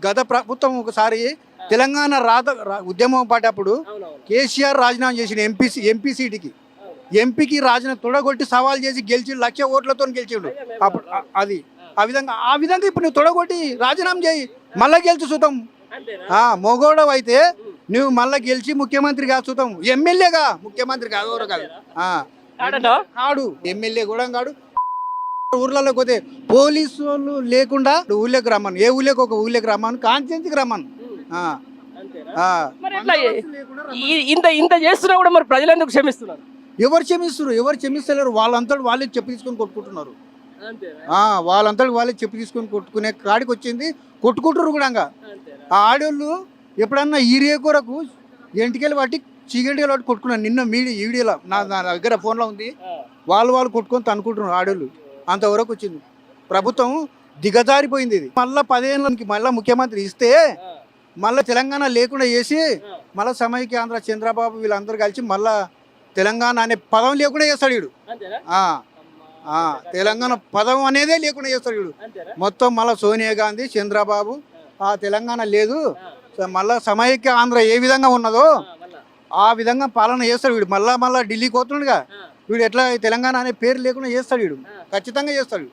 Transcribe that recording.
గత ప్రభుత్వం ఒకసారి తెలంగాణ ఉద్యమం పాటప్పుడు కేసీఆర్ రాజీనామా చేసిన ఎంపీ సీటుకి ఎంపీకి రాజీనామా తొడగొట్టి సవాల్ చేసి గెలిచి 1,00,000 ఓట్లతో గెలిచిండు అప్పుడు. అది ఆ విధంగా ఇప్పుడు నువ్వు తొడగొట్టి రాజీనామా చేయి, మళ్ళీ గెలిచి చూద్దాం. మొగోడవు అయితే నువ్వు మళ్ళీ గెలిచి ముఖ్యమంత్రిగా చూద్దాం. ఎమ్మెల్యేగా ముఖ్యమంత్రి కాదు, ఎవరు కాదు, కాడు ఎమ్మెల్యే కూడా కాడు. ఊర్లలోకి పోతే పోలీసు వాళ్ళు లేకుండా ఊళ్ళోకి రమ్మను, ఏ ఊళ్ళోకి ఒక ఊళ్ళోకి రమ్మను, కాన్స్టిట్యూన్సీకి రమ్మను. ఇంత చేస్తున్నా కూడా మరి ప్రజలు ఎందుకు క్షమిస్తున్నారు? ఎవరు క్షమిస్తలేరు. వాళ్ళంతటి వాళ్ళే చెప్పు తీసుకొని కొట్టుకుంటున్నారు. వాళ్ళంతటి వాళ్ళే చెప్పు తీసుకొని కొట్టుకునే కాడికి వచ్చింది. కొట్టుకుంటారు కూడా. ఆ ఆడోళ్ళు ఎప్పుడన్నా ఈరియే కొరకు ఎంటికెళ్ళి పట్టి చీగంటికెళ్ళి పట్టి కొట్టుకున్నాను. నిన్న వీడియోలో నా దగ్గర ఫోన్లో ఉంది. వాళ్ళు కొట్టుకొని తనుకుంటున్నారు ఆడోళ్ళు. అంతవరకు వచ్చింది. ప్రభుత్వం దిగజారిపోయింది. ఇది మళ్ళీ 10 ఏళ్ళకి మళ్ళీ ముఖ్యమంత్రి ఇస్తే మళ్ళీ తెలంగాణ లేకుండా చేసి మళ్ళీ సమైక్య ఆంధ్ర చంద్రబాబు వీళ్ళందరూ కలిసి మళ్ళీ తెలంగాణ అనే పదం లేకుండా చేస్తాడు వీడు. తెలంగాణ పదం అనేదే లేకుండా చేస్తాడు వీడు. మొత్తం మళ్ళీ సోనియా గాంధీ, చంద్రబాబు తెలంగాణ లేదు, మళ్ళీ సమైక్య ఆంధ్ర ఏ విధంగా ఉన్నదో ఆ విధంగా పాలన చేస్తాడు వీడు. మళ్ళీ ఢిల్లీకి పోతున్నాడుగా వీడు. ఎట్లా తెలంగాణ అనే పేరు లేకుండా చేస్తాడు వీడు, ఖచ్చితంగా చేస్తాడు.